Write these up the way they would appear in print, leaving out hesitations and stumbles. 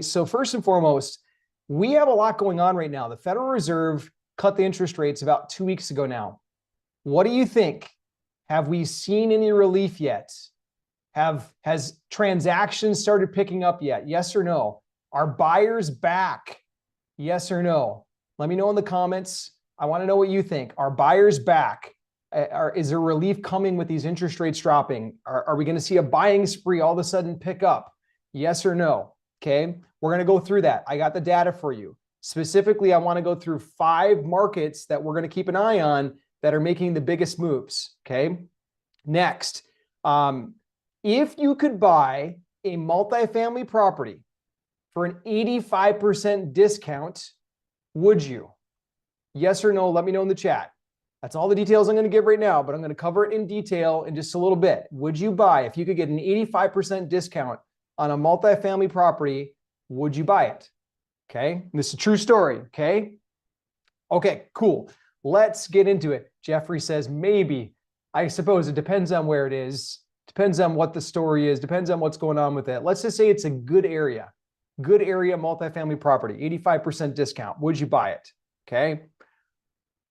So first and foremost, we have a lot going on right now. The Federal Reserve cut the interest rates about 2 weeks ago now. What do you think? Have we seen any relief yet? Has transactions started picking up yet? Yes or no? Are buyers back? Yes or no? Let me know in the comments. I want to know what you think. Are buyers back? Is there relief coming with these interest rates dropping? Are we going to see a buying spree all of a sudden pick up? Yes or no? Okay, we're going to go through that. I got the data for you. Specifically, I want to go through 5 markets that we're going to keep an eye on that are making the biggest moves. Okay, next, if you could buy a multifamily property for an 85% discount, would you? Yes or no? Let me know in the chat. That's all the details I'm going to give right now, but I'm going to cover it in detail in just a little bit. Would you buy, if you could get an 85% discount on a multifamily property, would you buy it? Okay, this is a true story. Okay, cool. Let's get into it. Jeffrey says maybe. I suppose it depends on where it is, depends on what the story is, depends on what's going on with it. Let's just say it's a good area multifamily property, 85% discount. Would you buy it? Okay.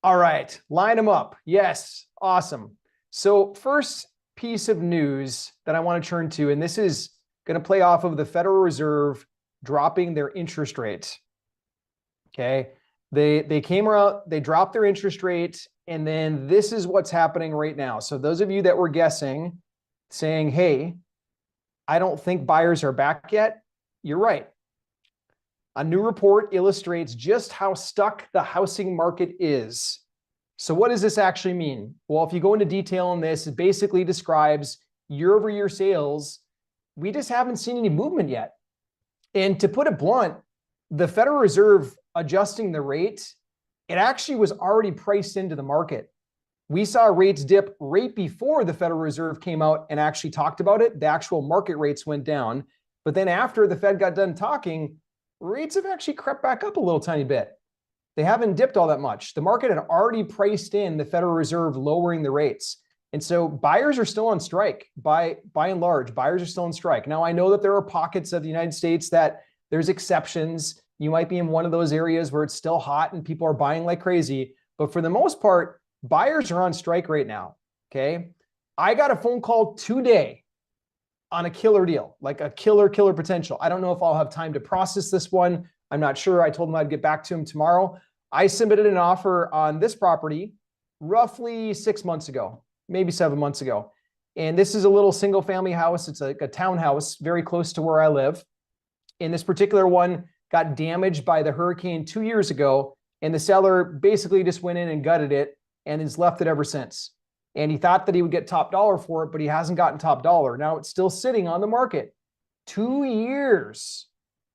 All right, line them up. Yes, awesome. So first piece of news that I want to turn to, and this is going to play off of the Federal Reserve dropping their interest rate. Okay, they came around, they dropped their interest rate, and then this is what's happening right now. So those of you that were guessing, saying, hey, I don't think buyers are back yet, you're right. A new report illustrates just how stuck the housing market is. So what does this actually mean? Well, if you go into detail on this, it basically describes year-over-year sales. We just haven't seen any movement yet. And to put it blunt, the Federal Reserve adjusting the rate, it actually was already priced into the market. We saw rates dip right before the Federal Reserve came out and actually talked about it. The actual market rates went down. But then after the Fed got done talking, rates have actually crept back up a little tiny bit. They haven't dipped all that much. The market had already priced in the Federal Reserve lowering the rates. And so buyers are still on strike. By and large, buyers are still on strike. Now, I know that there are pockets of the United States that there's exceptions. You might be in one of those areas where it's still hot and people are buying like crazy. But for the most part, buyers are on strike right now. Okay. I got a phone call today on a killer deal, like a killer potential. I don't know if I'll have time to process this one. I'm not sure. I told him I'd get back to him tomorrow. I submitted an offer on this property roughly 6 months ago, maybe 7 months ago. And this is a little single family house. It's like a townhouse very close to where I live. And this particular one got damaged by the hurricane 2 years ago. And the seller basically just went in and gutted it and has left it ever since. And he thought that he would get top dollar for it, but he hasn't gotten top dollar. Now it's still sitting on the market. 2 years.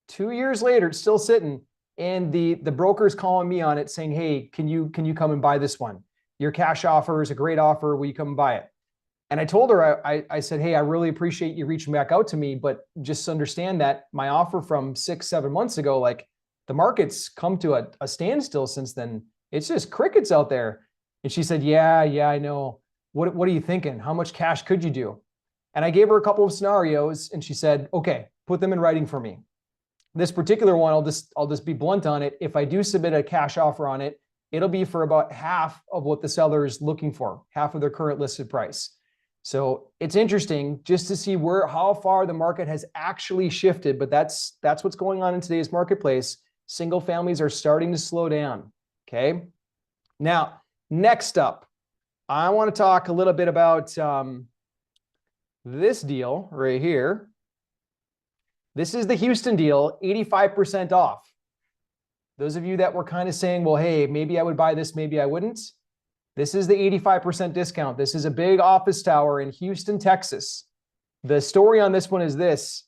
2 years later, it's still sitting. And the broker's calling me on it saying, hey, can you come and buy this one? Your cash offer is a great offer. Will you come and buy it? And I told her, I said, hey, I really appreciate you reaching back out to me, but just understand that my offer from 6-7 months ago, like the market's come to a standstill since then. It's just crickets out there. And she said, yeah, I know. What are you thinking? How much cash could you do? And I gave her a couple of scenarios and she said, okay, put them in writing for me. This particular one, I'll just be blunt on it. If I do submit a cash offer on it, it'll be for about half of what the seller is looking for, half of their current listed price. So it's interesting just to see how far the market has actually shifted, but that's what's going on in today's marketplace. Single families are starting to slow down. Okay. Now, next up, I want to talk a little bit about this deal right here. This is the Houston deal, 85% off. Those of you that were kind of saying, well, hey, maybe I would buy this, maybe I wouldn't. This is the 85% discount. This is a big office tower in Houston, Texas. The story on this one is this.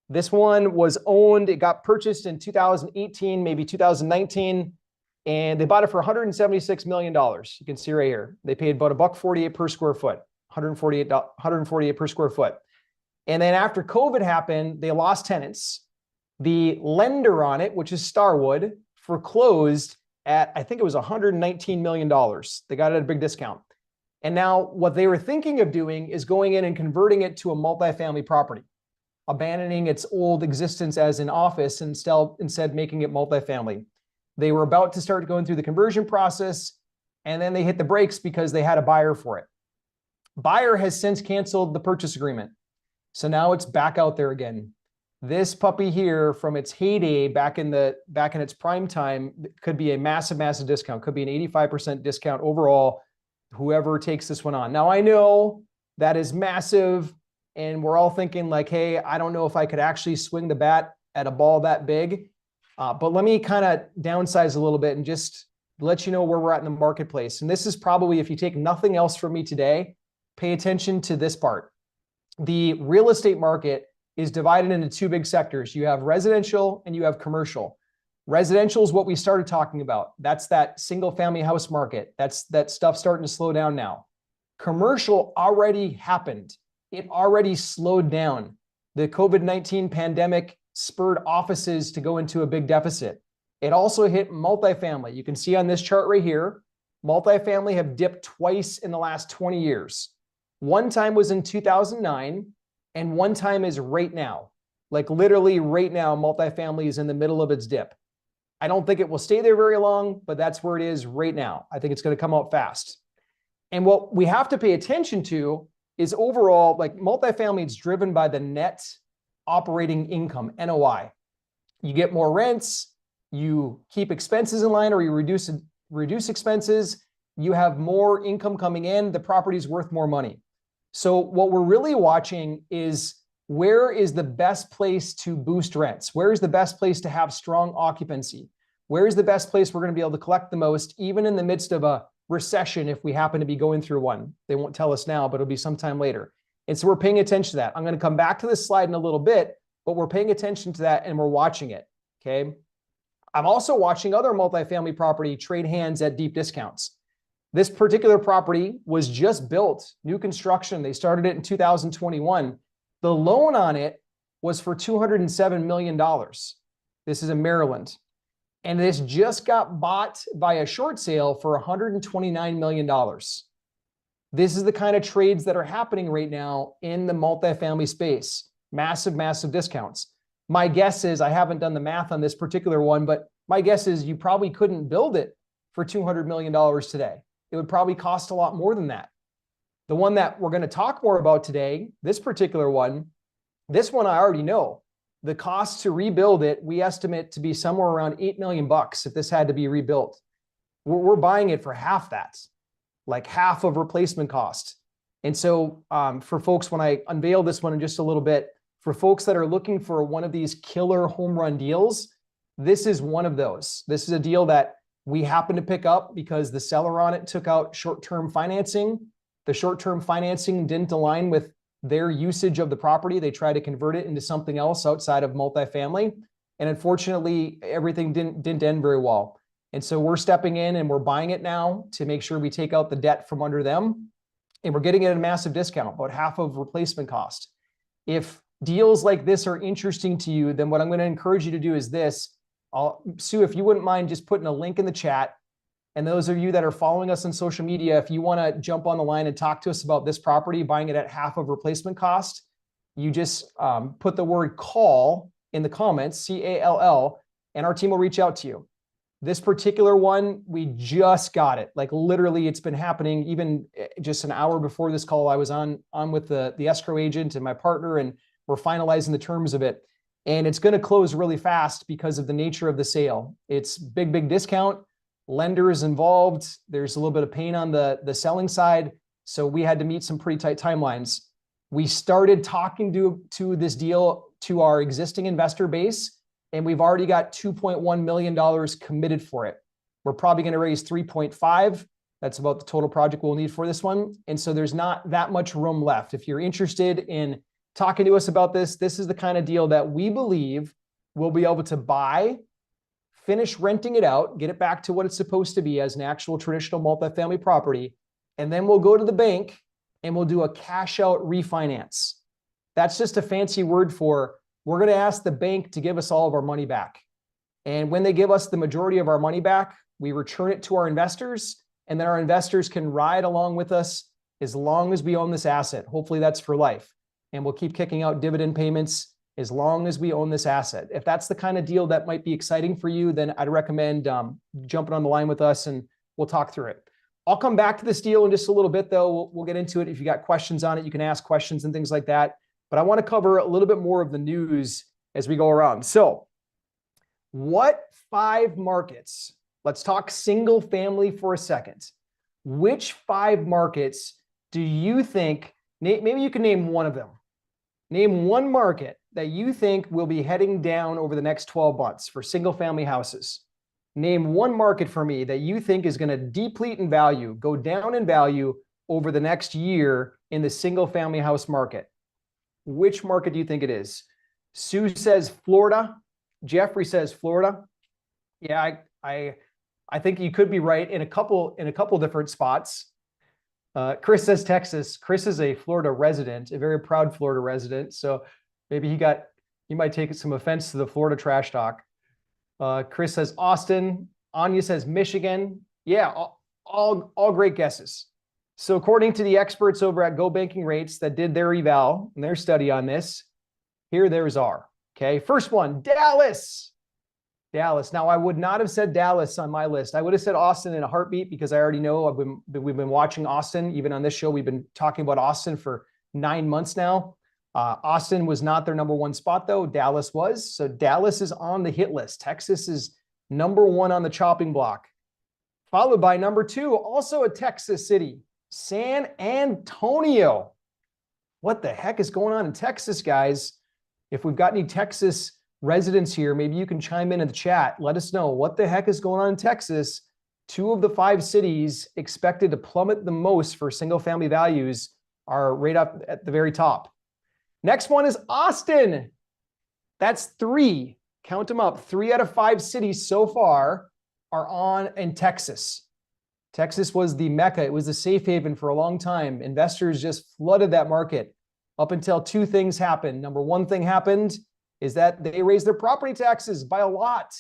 This one was owned, it got purchased in 2018, maybe 2019, and they bought it for $176 million. You can see right here. They paid about $1.48 per square foot, $148 per square foot. And then after COVID happened, they lost tenants. The lender on it, which is Starwood, foreclosed at, I think it was $119 million. They got it at a big discount. And now what they were thinking of doing is going in and converting it to a multifamily property. abandoning its old existence as an office and instead making it multifamily. They were about to start going through the conversion process, and then they hit the brakes because they had a buyer for it. Buyer has since canceled the purchase agreement. So now it's back out there again. This puppy here, from its heyday back in its prime time, could be a massive, massive discount. Could be an 85% discount overall, whoever takes this one on. Now, I know that is massive, and we're all thinking like, hey, I don't know if I could actually swing the bat at a ball that big. But let me kind of downsize a little bit and just let you know where we're at in the marketplace. And this is probably, if you take nothing else from me today, pay attention to this part. The real estate market is divided into two big sectors. You have residential and you have commercial. Residential is what we started talking about. That's that single family house market. That's that stuff starting to slow down now. Commercial already happened. It already slowed down. The COVID-19 pandemic spurred offices to go into a big deficit. It also hit multifamily. You can see on this chart right here, multifamily have dipped twice in the last 20 years. One time was in 2009, and one time is right now. Like literally right now, multifamily is in the middle of its dip. I don't think it will stay there very long, but that's where it is right now. I think it's going to come out fast. And what we have to pay attention to is overall, like multifamily, it's driven by the net operating income, NOI. You get more rents, you keep expenses in line, or you reduce expenses, you have more income coming in, the property's worth more money. So what we're really watching is, where is the best place to boost rents? Where is the best place to have strong occupancy? Where is the best place we're going to be able to collect the most, even in the midst of a recession, if we happen to be going through one? They won't tell us now, but it'll be sometime later. And so we're paying attention to that. I'm going to come back to this slide in a little bit, but we're paying attention to that and we're watching it, okay? I'm also watching other multifamily property trade hands at deep discounts. This particular property was just built, new construction. They started it in 2021. The loan on it was for $207 million. This is in Maryland. And this just got bought by a short sale for $129 million. This is the kind of trades that are happening right now in the multifamily space. Massive, massive discounts. My guess is, I haven't done the math on this particular one, but my guess is you probably couldn't build it for $200 million today. It would probably cost a lot more than that. The one that we're going to talk more about today, this particular one, this one I already know. The cost to rebuild it, we estimate to be somewhere around $8 million if this had to be rebuilt. We're buying it for half that, like half of replacement cost. And so for folks, when I unveil this one in just a little bit, for folks that are looking for one of these killer home run deals, this is one of those. This is a deal that we happened to pick up because the seller on it took out short-term financing. The short-term financing didn't align with their usage of the property. They tried to convert it into something else outside of multifamily. And unfortunately, everything didn't end very well. And so we're stepping in and we're buying it now to make sure we take out the debt from under them. And we're getting it at a massive discount, about half of replacement cost. If deals like this are interesting to you, then what I'm going to encourage you to do is this. Sue, if you wouldn't mind just putting a link in the chat. And those of you that are following us on social media, if you want to jump on the line and talk to us about this property, buying it at half of replacement cost, you just put the word call in the comments, CALL, and our team will reach out to you. This particular one, we just got it. Like literally, it's been happening even just an hour before this call. I was on with the escrow agent and my partner, and we're finalizing the terms of it. And it's going to close really fast because of the nature of the sale. It's big discount. Lenders involved. There's a little bit of pain on the selling side. So we had to meet some pretty tight timelines. We started talking to this deal to our existing investor base, and we've already got $2.1 million committed for it. We're probably going to raise 3.5. That's about the total project we'll need for this one. And so there's not that much room left. If you're interested in talking to us about this, this is the kind of deal that we believe we'll be able to buy, finish renting it out, get it back to what it's supposed to be as an actual traditional multifamily property, and then we'll go to the bank and we'll do a cash out refinance. That's just a fancy word for, we're going to ask the bank to give us all of our money back. And when they give us the majority of our money back, we return it to our investors, and then our investors can ride along with us as long as we own this asset. Hopefully that's for life. And we'll keep kicking out dividend payments as long as we own this asset. If that's the kind of deal that might be exciting for you, then I'd recommend jumping on the line with us and we'll talk through it. I'll come back to this deal in just a little bit, though. We'll get into it. If you got questions on it, you can ask questions and things like that. But I want to cover a little bit more of the news as we go around. So what 5 markets, let's talk single family for a second. Which 5 markets do you think, maybe you can name one of them. Name one market that you think will be heading down over the next 12 months for single family houses. Name one market for me that you think is going to deplete in value, go down in value over the next year in the single family house market. Which market do you think it is? Sue says Florida. Jeffrey says Florida. Yeah, I think you could be right in a couple different spots. Chris says Texas. Chris is a Florida resident, a very proud Florida resident. So maybe he might take some offense to the Florida trash talk. Chris says Austin. Anya says Michigan. Yeah, all great guesses. So according to the experts over at Go Banking Rates that did their eval and their study on this, here theirs are. Okay, first one, Dallas. Dallas. Now, I would not have said Dallas on my list. I would have said Austin in a heartbeat because I already know we've been watching Austin. Even on this show, we've been talking about Austin for 9 months now. Austin was not their number 1 spot, though. Dallas was. So Dallas is on the hit list. Texas is number 1 on the chopping block. Followed by number 2, also a Texas city, San Antonio. What the heck is going on in Texas, guys? If we've got any Texas residents here, maybe you can chime in the chat. Let us know what the heck is going on in Texas. 2 of the 5 cities expected to plummet the most for single family values are right up at the very top. Next one is Austin. That's 3. Count them up. 3 out of 5 cities so far are on in Texas. Texas was the mecca. It was the safe haven for a long time. Investors just flooded that market up until 2 things happened. Number 1 thing happened is that they raised their property taxes by a lot.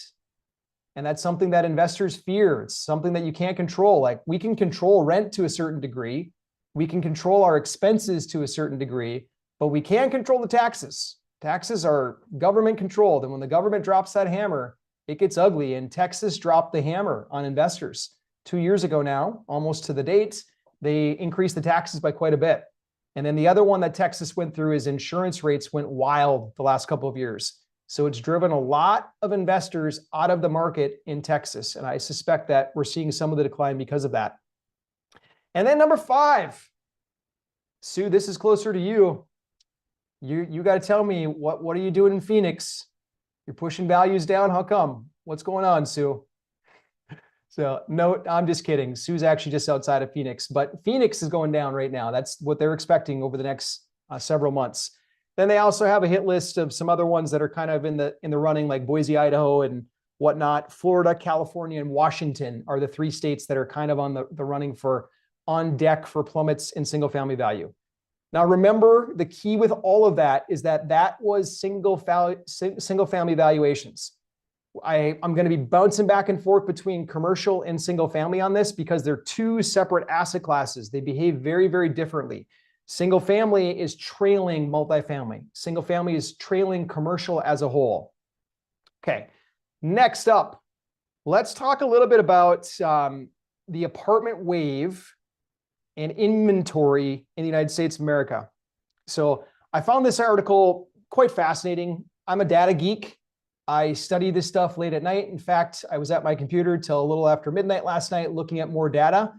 And that's something that investors fear. It's something that you can't control. Like, we can control rent to a certain degree. We can control our expenses to a certain degree, but we can't control the taxes. Taxes are government controlled. And when the government drops that hammer, it gets ugly. And Texas dropped the hammer on investors 2 years ago now, almost to the date. They increased the taxes by quite a bit. And then the other one that Texas went through is insurance rates went wild the last couple of years. So it's driven a lot of investors out of the market in Texas. And I suspect that we're seeing some of the decline because of that. And then number 5, Sue, this is closer to you. You got to tell me, what are you doing in Phoenix? You're pushing values down. How come? What's going on, Sue? So no, I'm just kidding. Sue's actually just outside of Phoenix, but Phoenix is going down right now. That's what they're expecting over the next several months. Then they also have a hit list of some other ones that are kind of in the running, like Boise, Idaho, and whatnot. Florida, California, and Washington are the 3 states that are kind of on the running for on deck for plummets in single family value. Now, remember, the key with all of that is that was single family valuations. I'm going to be bouncing back and forth between commercial and single family on this because they're 2 separate asset classes. They behave very, very differently. Single family is trailing multifamily. Single family is trailing commercial as a whole. Okay, next up, let's talk a little bit about the apartment wave and inventory in the United States of America. So I found this article quite fascinating. I'm a data geek. I study this stuff late at night. In fact, I was at my computer till a little after midnight last night looking at more data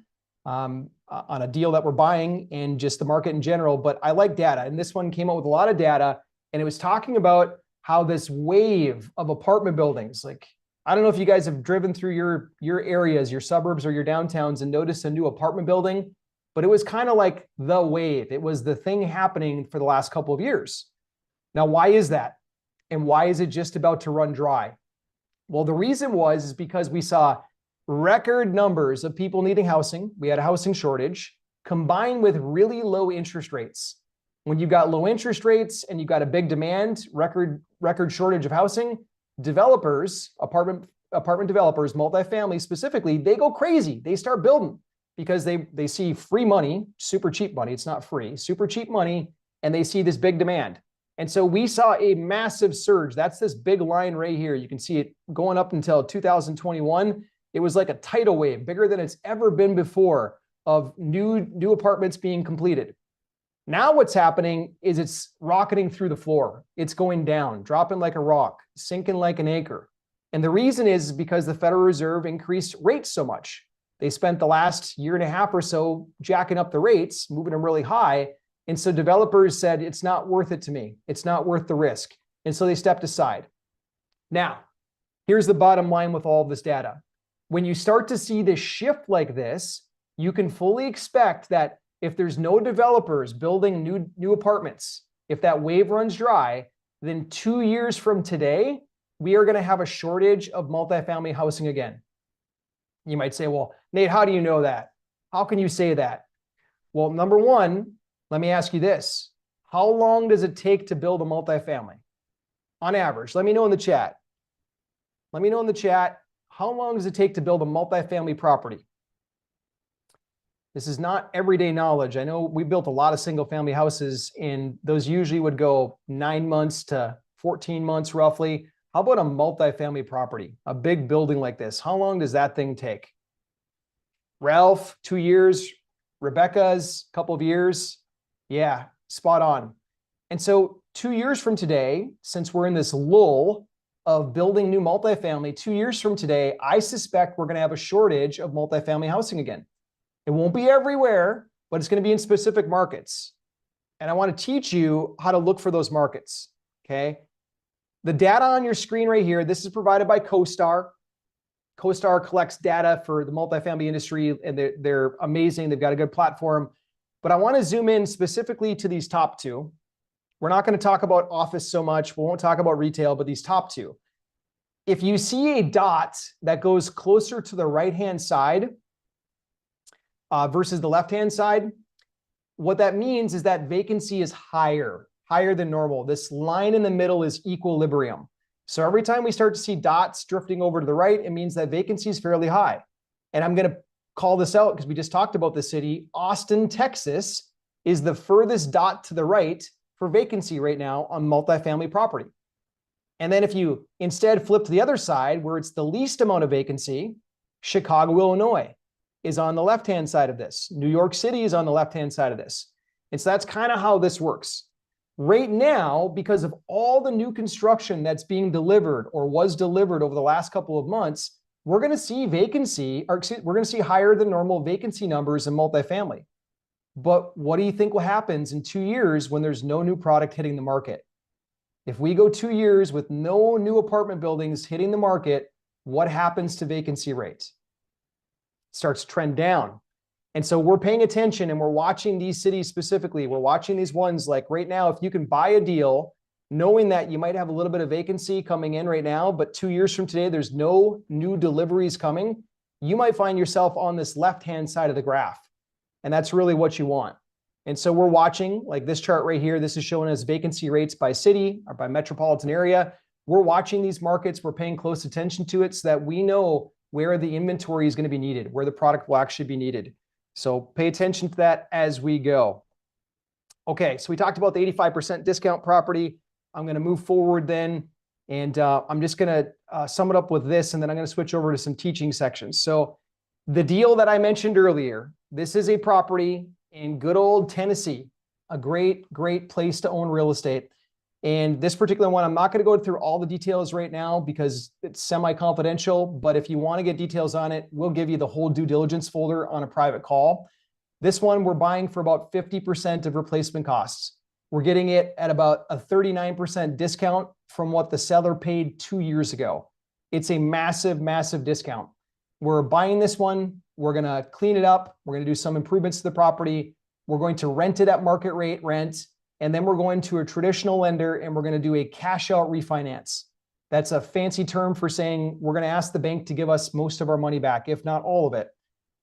on a deal that we're buying and just the market in general. But I like data. And this one came out with a lot of data. And it was talking about how this wave of apartment buildings, like, I don't know if you guys have driven through your areas, your suburbs or your downtowns and noticed a new apartment building, but it was kind of like the wave. It was the thing happening for the last couple of years. Now, why is that? And why is it just about to run dry? Well, the reason is because we saw record numbers of people needing housing. We had a housing shortage combined with really low interest rates. When you've got low interest rates and you've got a big demand, record shortage of housing, developers, apartment developers, multifamily specifically, they go crazy. They start building because they see free money, super cheap money. It's not free, super cheap money. And they see this big demand. And so we saw a massive surge. That's this big line right here. You can see it going up until 2021. It was like a tidal wave, bigger than it's ever been before, of new apartments being completed. Now what's happening is it's rocketing through the floor. It's going down, dropping like a rock, sinking like an anchor. And the reason is because the Federal Reserve increased rates so much. They spent the last year and a half or so jacking up the rates, moving them really high. And so developers said, it's not worth it to me. It's not worth the risk. And so they stepped aside. Now, here's the bottom line with all of this data. When you start to see this shift like this, you can fully expect that if there's no developers building new apartments, if that wave runs dry, then 2 years from today, we are going to have a shortage of multifamily housing again. You might say, well, Nate, how do you know that? How can you say that? Well, number one, let me ask you this. How long does it take to build a multifamily? On average, let me know in the chat. Let me know in the chat, how long does it take to build a multifamily property? This is not everyday knowledge. I know we built a lot of single family houses, and those usually would go 9 months to 14 months roughly. How about a multifamily property, a big building like this? How long does that thing take? Ralph, 2 years. Rebecca's a couple of years. Yeah, spot on. And so 2 years from today, since we're in this lull of building new multifamily, 2 years from today, I suspect we're going to have a shortage of multifamily housing again. It won't be everywhere, but it's going to be in specific markets. And I want to teach you how to look for those markets, okay? The data on your screen right here, this is provided by CoStar. CoStar collects data for the multifamily industry, and they're amazing. They've got a good platform. But I want to zoom in specifically to these top two. We're not going to talk about office so much. We won't talk about retail, but these top two. If you see a dot that goes closer to the right-hand side versus the left-hand side, what that means is that vacancy is higher than normal. This line in the middle is equilibrium. So every time we start to see dots drifting over to the right, it means that vacancy is fairly high. And I'm going to call this out because we just talked about the city. Austin, Texas is the furthest dot to the right for vacancy right now on multifamily property. And then if you instead flip to the other side where it's the least amount of vacancy, Chicago, Illinois is on the left-hand side of this. New York City is on the left-hand side of this. And so that's kind of how this works. Right now, because of all the new construction that's being delivered or was delivered over the last couple of months, we're going to see vacancy, or we're going to see higher than normal vacancy numbers in multifamily. But what do you think will happen in 2 years when there's no new product hitting the market? If we go 2 years with no new apartment buildings hitting the market, what happens to vacancy rates? It starts to trend down. And so we're paying attention and we're watching these cities specifically. We're watching these ones like right now, if you can buy a deal, knowing that you might have a little bit of vacancy coming in right now, but 2 years from today, there's no new deliveries coming, you might find yourself on this left-hand side of the graph. And that's really what you want. And so we're watching, like this chart right here, this is showing us vacancy rates by city or by metropolitan area. We're watching these markets, we're paying close attention to it so that we know where the inventory is going to be needed, where the product will actually be needed. So pay attention to that as we go. Okay, so we talked about the 85% discount property. I'm going to move forward then, and I'm just going to sum it up with this, and then I'm going to switch over to some teaching sections. So the deal that I mentioned earlier, this is a property in good old Tennessee, a great, great place to own real estate. And this particular one, I'm not going to go through all the details right now because it's semi-confidential, but if you want to get details on it, we'll give you the whole due diligence folder on a private call. This one, we're buying for about 50% of replacement costs. We're getting it at about a 39% discount from what the seller paid 2 years ago. It's a massive, massive discount. We're buying this one. We're going to clean it up. We're going to do some improvements to the property. We're going to rent it at market rate rent. And then we're going to a traditional lender and we're going to do a cash out refinance. That's a fancy term for saying we're going to ask the bank to give us most of our money back, if not all of it.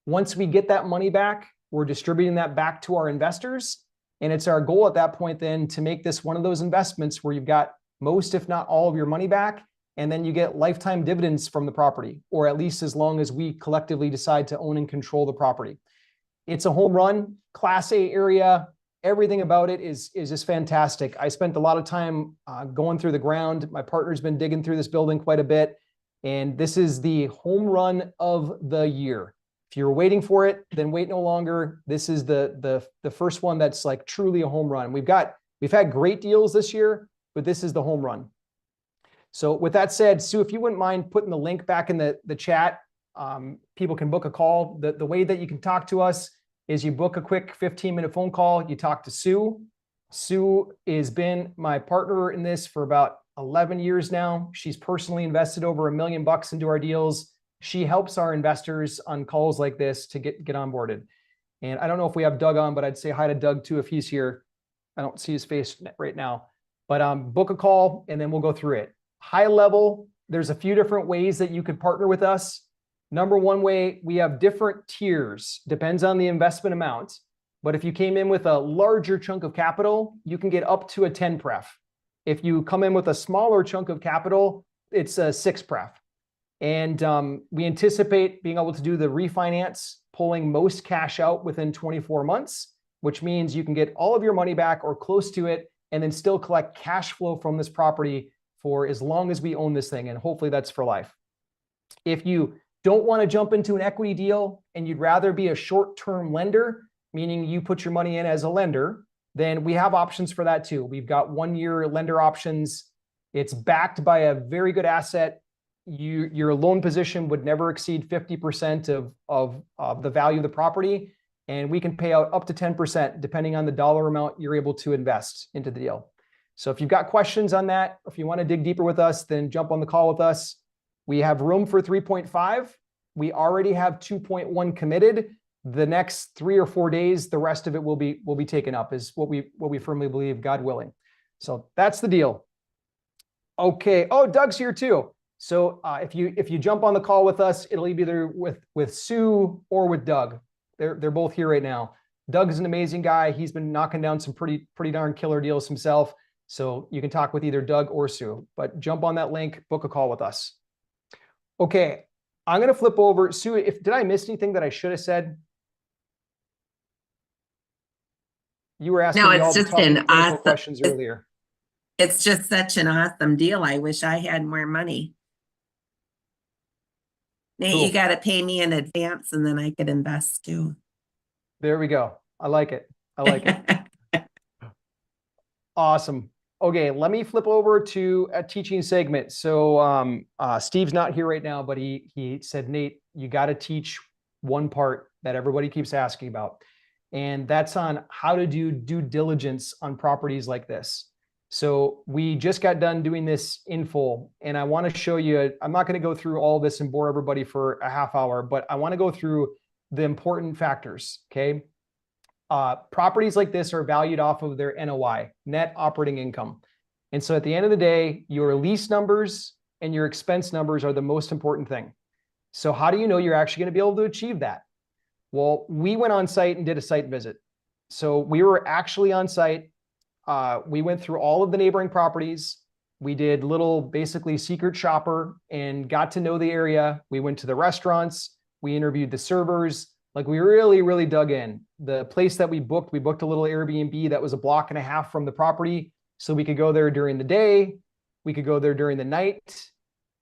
Once we get that money back, we're distributing that back to our investors. And it's our goal at that point then to make this one of those investments where you've got most, if not all of your money back, and then you get lifetime dividends from the property, or at least as long as we collectively decide to own and control the property. It's a home run, Class A area, Everything about it is just fantastic. I spent a lot of time going through the ground. My partner's been digging through this building quite a bit, and this is the home run of the year. If you're waiting for it, then wait no longer. This is the first one that's like truly a home run. We've had great deals this year, but this is the home run. So with that said, Sue, if you wouldn't mind putting the link back in the chat, people can book a call. The way that you can talk to us is you book a quick 15-minute phone call. You talk to Sue. Sue has been my partner in this for about 11 years now. She's personally invested over $1 million into our deals. She helps our investors on calls like this to get onboarded. And I don't know if we have Doug on, but I'd say hi to Doug too if he's here. I don't see his face right now, but book a call and then we'll go through it. High level, there's a few different ways that you could partner with us. Number one way, we have different tiers, depends on the investment amount. But if you came in with a larger chunk of capital, you can get up to a 10 pref. If you come in with a smaller chunk of capital, it's a 6 pref. And we anticipate being able to do the refinance, pulling most cash out within 24 months, which means you can get all of your money back or close to it, and then still collect cash flow from this property for as long as we own this thing. And hopefully that's for life. If you don't want to jump into an equity deal and you'd rather be a short-term lender, meaning you put your money in as a lender, then we have options for that too. We've got 1-year lender options. It's backed by a very good asset. Your loan position would never exceed 50% of the value of the property. And we can pay out up to 10% depending on the dollar amount you're able to invest into the deal. So if you've got questions on that, if you want to dig deeper with us, then jump on the call with us. We have room for 3.5. We already have 2.1 committed. The next 3 or 4 days, the rest of it will be taken up, is what we firmly believe, God willing. So that's the deal. Okay. Oh, Doug's here too. So if you jump on the call with us, it'll be either with Sue or with Doug. They're both here right now. Doug is an amazing guy. He's been knocking down some pretty darn killer deals himself. So you can talk with either Doug or Sue, but jump on that link, book a call with us. Okay, I'm going to flip over. Sue, did I miss anything that I should have said? You were asking me all the tough questions earlier. It's just such an awesome deal. I wish I had more money. Nate, cool. You got to pay me in advance and then I could invest too. There we go. I like it. I like it. Awesome. Okay, let me flip over to a teaching segment. So Steve's not here right now, but he said, Nate, you got to teach one part that everybody keeps asking about. And that's on how to do due diligence on properties like this. So we just got done doing this in full, and I want to show you, I'm not going to go through all this and bore everybody for a half hour, but I want to go through the important factors, okay? Properties like this are valued off of their NOI, net operating income. And so at the end of the day, your lease numbers and your expense numbers are the most important thing. So how do you know you're actually going to be able to achieve that? Well, we went on site and did a site visit. So we were actually on site. We went through all of the neighboring properties. We did little basically secret shopper and got to know the area. We went to the restaurants. We interviewed the servers. Like we really dug in. The place that we booked a little Airbnb that was 1.5 blocks from the property. So we could go there during the day. We could go there during the night.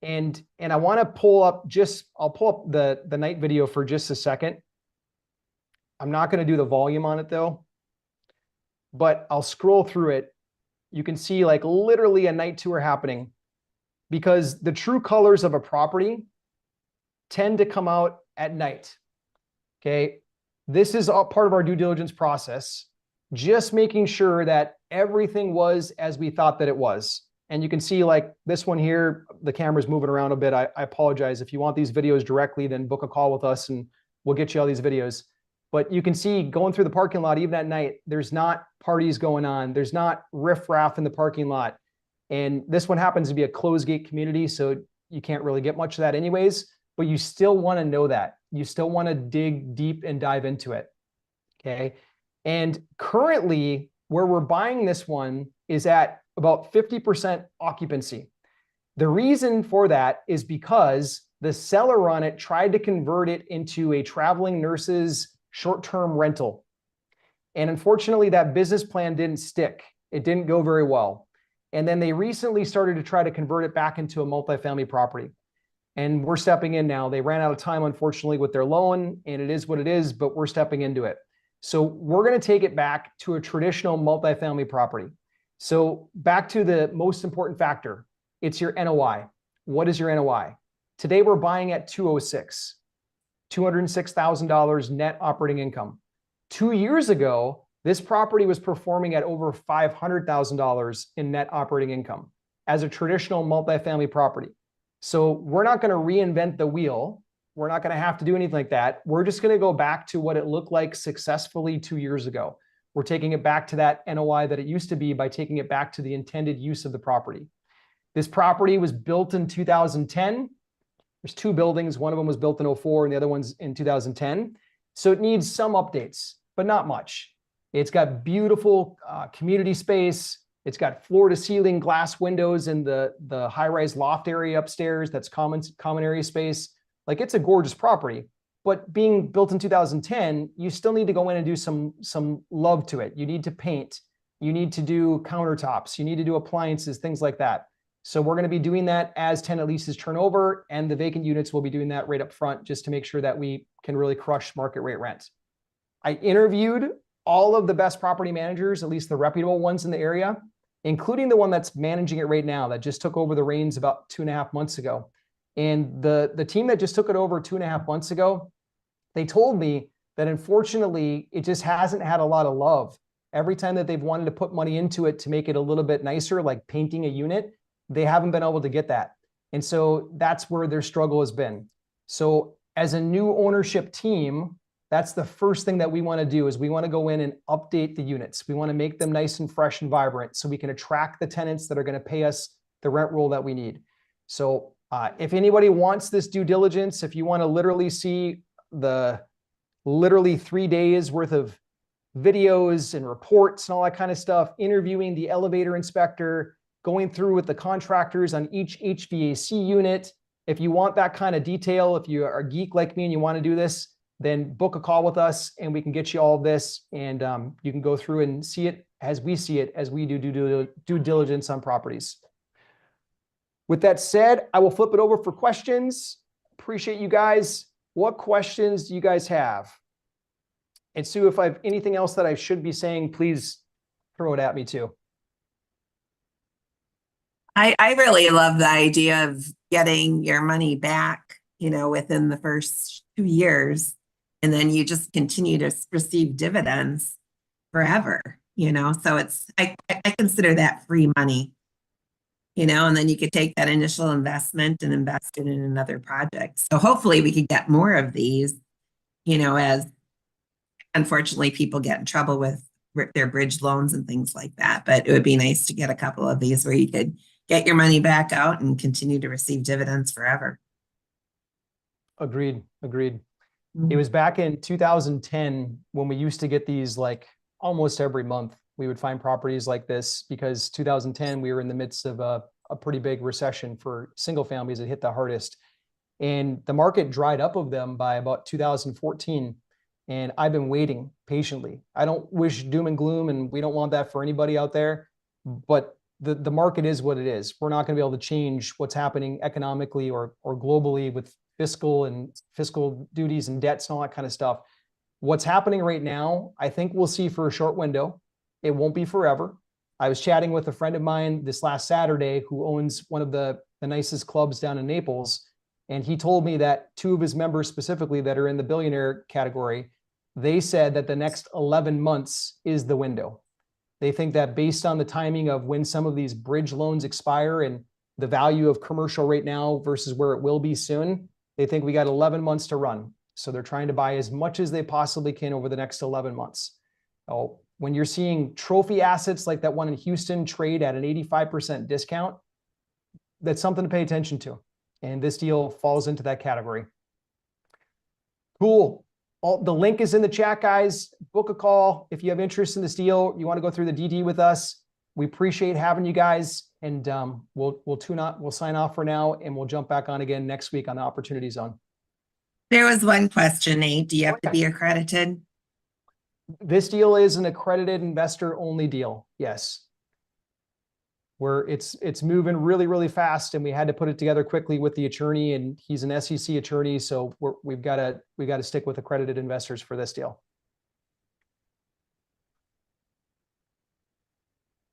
And I want to pull up I'll pull up the night video for just a second. I'm not going to do the volume on it though, but I'll scroll through it. You can see like literally a night tour happening because the true colors of a property tend to come out at night. Okay. This is all part of our due diligence process, just making sure that everything was as we thought that it was. And you can see like this one here, the camera's moving around a bit. I apologize. If you want these videos directly, then book a call with us and we'll get you all these videos. But you can see going through the parking lot, even at night, there's not parties going on. There's not riffraff in the parking lot. And this one happens to be a closed gate community, so you can't really get much of that anyways, but you still want to know that. You still want to dig deep and dive into it, okay? And currently, where we're buying this one is at about 50% occupancy. The reason for that is because the seller on it tried to convert it into a traveling nurse's short-term rental. And unfortunately, that business plan didn't stick. It didn't go very well. And then they recently started to try to convert it back into a multifamily property. And we're stepping in now. They ran out of time, unfortunately, with their loan, and it is what it is, but we're stepping into it. So we're going to take it back to a traditional multifamily property. So back to the most important factor, it's your NOI. What is your NOI? Today we're buying at 206, $206,000 net operating income. 2 years ago, this property was performing at over $500,000 in net operating income as a traditional multifamily property. So we're not going to reinvent the wheel. We're not going to have to do anything like that. We're just going to go back to what it looked like successfully 2 years ago. We're taking it back to that NOI that it used to be by taking it back to the intended use of the property. This property was built in 2010. There's 2 buildings. One of them was built in 2004 and the other one's in 2010. So it needs some updates, but not much. It's got beautiful community space. It's got floor to ceiling glass windows in the high-rise loft area upstairs. That's common area space. Like, it's a gorgeous property, but being built in 2010, you still need to go in and do some love to it. You need to paint. You need to do countertops. You need to do appliances, things like that. So we're going to be doing that as tenant leases turn over, and the vacant units will be doing that right up front just to make sure that we can really crush market rate rent. I interviewed all of the best property managers, at least the reputable ones in the area, including the one that's managing it right now that just took over the reins about 2.5 months ago. And the team that just took it over 2.5 months ago, they told me that unfortunately, it just hasn't had a lot of love. Every time that they've wanted to put money into it to make it a little bit nicer, like painting a unit, they haven't been able to get that. And so that's where their struggle has been. So as a new ownership team, that's the first thing that we want to do is we want to go in and update the units. We want to make them nice and fresh and vibrant so we can attract the tenants that are going to pay us the rent roll that we need. So if anybody wants this due diligence, if you want to literally see the literally 3 days worth of videos and reports and all that kind of stuff, interviewing the elevator inspector, going through with the contractors on each HVAC unit, if you want that kind of detail, if you are a geek like me and you want to do this, then book a call with us and we can get you all of this, and you can go through and see it as we see it, as we do due diligence on properties. With that said, I will flip it over for questions. Appreciate you guys. What questions do you guys have? And Sue, if I have anything else that I should be saying, please throw it at me too. I really love the idea of getting your money back, within the first 2 years. And then you just continue to receive dividends forever, so I consider that free money, and then you could take that initial investment and invest it in another project. So hopefully we could get more of these, as unfortunately people get in trouble with their bridge loans and things like that. But it would be nice to get a couple of these where you could get your money back out and continue to receive dividends forever. Agreed. It was back in 2010 when we used to get these like almost every month. We would find properties like this because 2010, we were in the midst of a pretty big recession for single families that hit the hardest. And the market dried up of them by about 2014. And I've been waiting patiently. I don't wish doom and gloom, and we don't want that for anybody out there. But the market is what it is. We're not going to be able to change what's happening economically or globally with fiscal duties and debts and all that kind of stuff. What's happening right now, I think we'll see for a short window. It won't be forever. I was chatting with a friend of mine this last Saturday who owns one of the nicest clubs down in Naples. And he told me that 2 of his members specifically that are in the billionaire category, they said that the next 11 months is the window. They think that based on the timing of when some of these bridge loans expire and the value of commercial right now versus where it will be soon, they think we got 11 months to run. So they're trying to buy as much as they possibly can over the next 11 months. Oh, when you're seeing trophy assets like that one in Houston trade at an 85% discount, that's something to pay attention to. And this deal falls into that category. Cool. The link is in the chat, guys. Book a call if you have interest in this deal. You want to go through the DD with us. We appreciate having you guys, and we'll sign off for now, and we'll jump back on again next week on the Opportunity Zone. There was one question, Nate. Do you have to be accredited? This deal is an accredited investor only deal. Yes. It's moving really, really fast, and we had to put it together quickly with the attorney, and he's an SEC attorney. So we've got to stick with accredited investors for this deal.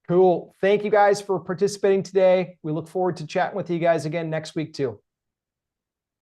Cool. Thank you guys for participating today. We look forward to chatting with you guys again next week too.